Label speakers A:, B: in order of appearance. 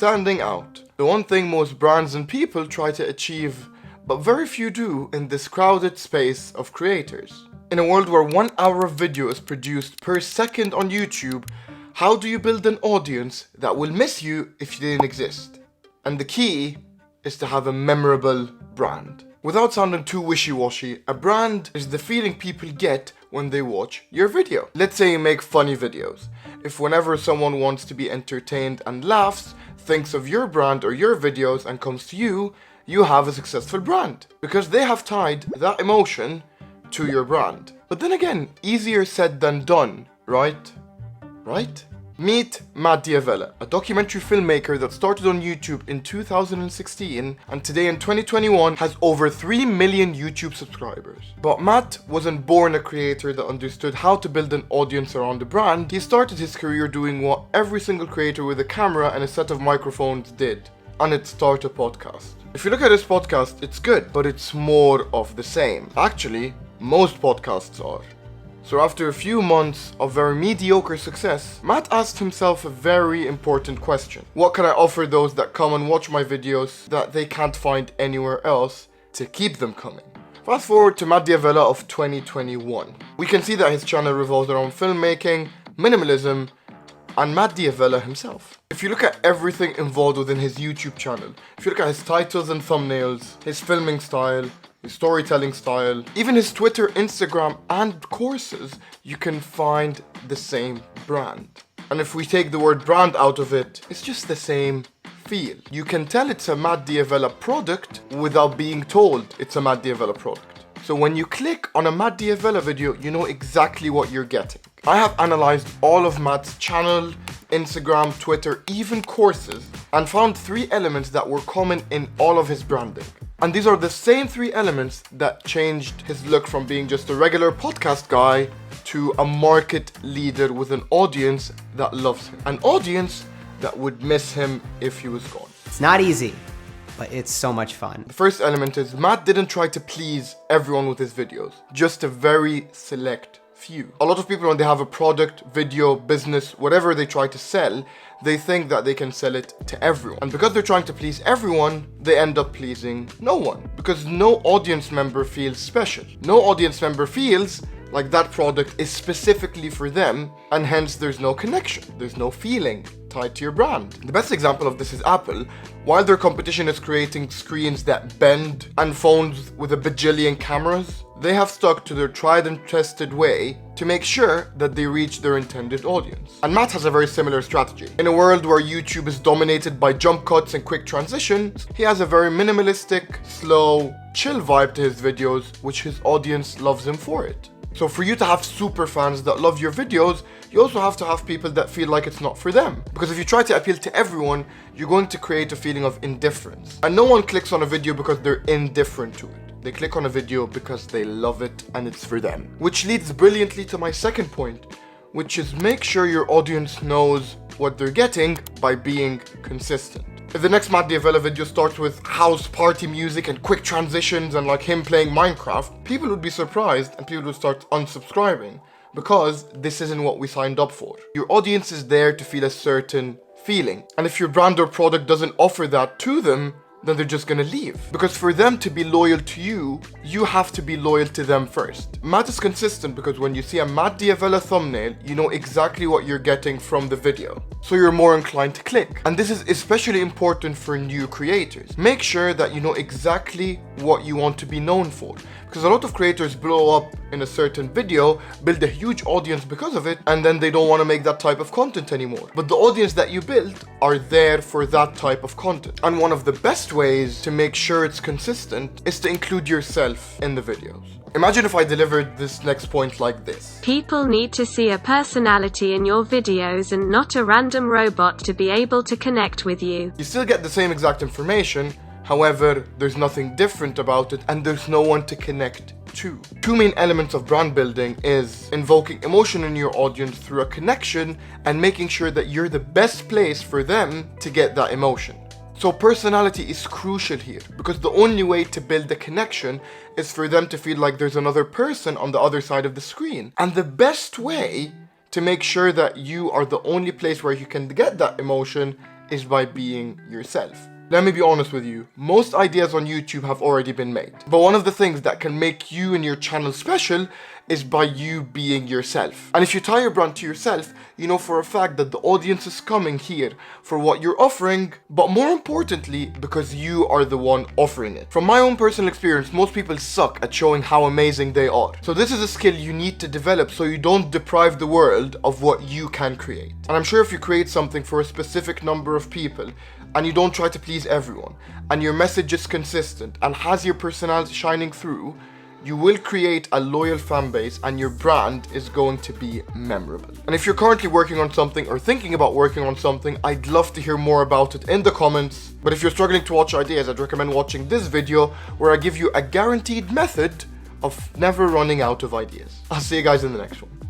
A: standing out. The one thing most brands and people try to achieve, but very few do in this crowded space of creators. In a world where 1 hour of video is produced per second on YouTube, how do you build an audience that will miss you if you didn't exist? And the key is to have a memorable brand. Without sounding too wishy-washy, a brand is the feeling people get when they watch your video. Let's say you make funny videos. If whenever someone wants to be entertained and laughs, thinks of your brand or your videos and comes to you, you have a successful brand. Because they have tied that emotion to your brand. But then again, easier said than done, right? Right? Meet DAvella, a documentary filmmaker that started on YouTube in 2016 and today in 2021 has over 3 million YouTube subscribers. But Matt wasn't born a creator that understood how to build an audience around a brand. He started his career doing what every single creator with a camera and a set of microphones did, and it's start a podcast. If you look at this podcast, it's good, but it's more of the same. Actually, most podcasts are. So after a few months of very mediocre success, Matt asked himself a very important question. What can I offer those that come and watch my videos that they can't find anywhere else to keep them coming? Fast forward to DAvella of 2021. We can see that his channel revolves around filmmaking, minimalism, and DAvella himself. If you look at everything involved within his YouTube channel, if you look at his titles and thumbnails, his filming style, his storytelling style, even his Twitter, Instagram, and courses, you can find the same brand. And if we take the word brand out of it, it's just the same feel. You can tell it's a DAvella product without being told it's a DAvella product. So when you click on a DAvella video, you know exactly what you're getting. I have analyzed all of Matt's channel, Instagram, Twitter, even courses, and found 3 elements that were common in all of his branding. And these are the same 3 elements that changed his look from being just a regular podcast guy to a market leader with an audience that loves him. An audience that would miss him if he was gone.
B: It's not easy, but it's so much fun.
A: The first element is Matt didn't try to please everyone with his videos, just a very select few. A lot of people, when they have a product, video, business, whatever they try to sell, they think that they can sell it to everyone. And because they're trying to please everyone, they end up pleasing no one. Because no audience member feels special. No audience member feels like that product is specifically for them, and hence there's no connection, there's no feeling tied to your brand. The best example of this is Apple. While their competition is creating screens that bend and phones with a bajillion cameras, they have stuck to their tried and tested way to make sure that they reach their intended audience. And Matt has a very similar strategy. In a world where YouTube is dominated by jump cuts and quick transitions, he has a very minimalistic, slow, chill vibe to his videos, which his audience loves him for it. So for you to have super fans that love your videos, you also have to have people that feel like it's not for them. Because if you try to appeal to everyone, you're going to create a feeling of indifference. And no one clicks on a video because they're indifferent to it. They click on a video because they love it and it's for them. Which leads brilliantly to my second point, which is make sure your audience knows what they're getting by being consistent. If the next DAvella video starts with house party music and quick transitions and like him playing Minecraft, people would be surprised and people would start unsubscribing because this isn't what we signed up for. Your audience is there to feel a certain feeling. And if your brand or product doesn't offer that to them, then they're just gonna leave. Because for them to be loyal to you, you have to be loyal to them first. Matt is consistent because when you see a DAvella thumbnail, you know exactly what you're getting from the video. So you're more inclined to click. And this is especially important for new creators. Make sure that you know exactly what you want to be known for. Because a lot of creators blow up in a certain video, build a huge audience because of it, and then they don't want to make that type of content anymore. But the audience that you build are there for that type of content. And one of the best ways to make sure it's consistent is to include yourself in the videos. Imagine if I delivered this next point like this.
C: People need to see a personality in your videos and not a random robot to be able to connect with you.
A: You still get the same exact information, however, there's nothing different about it and there's no one to connect to. 2 main elements of brand building is invoking emotion in your audience through a connection and making sure that you're the best place for them to get that emotion. So personality is crucial here because the only way to build a connection is for them to feel like there's another person on the other side of the screen. And the best way to make sure that you are the only place where you can get that emotion is by being yourself. Let me be honest with you, most ideas on YouTube have already been made. But one of the things that can make you and your channel special is by you being yourself. And if you tie your brand to yourself, you know for a fact that the audience is coming here for what you're offering, but more importantly, because you are the one offering it. From my own personal experience, most people suck at showing how amazing they are. So this is a skill you need to develop so you don't deprive the world of what you can create. And I'm sure if you create something for a specific number of people, and you don't try to please everyone, and your message is consistent and has your personality shining through, you will create a loyal fan base and your brand is going to be memorable. And if you're currently working on something or thinking about working on something, I'd love to hear more about it in the comments. But if you're struggling to watch ideas, I'd recommend watching this video where I give you a guaranteed method of never running out of ideas. I'll see you guys in the next one.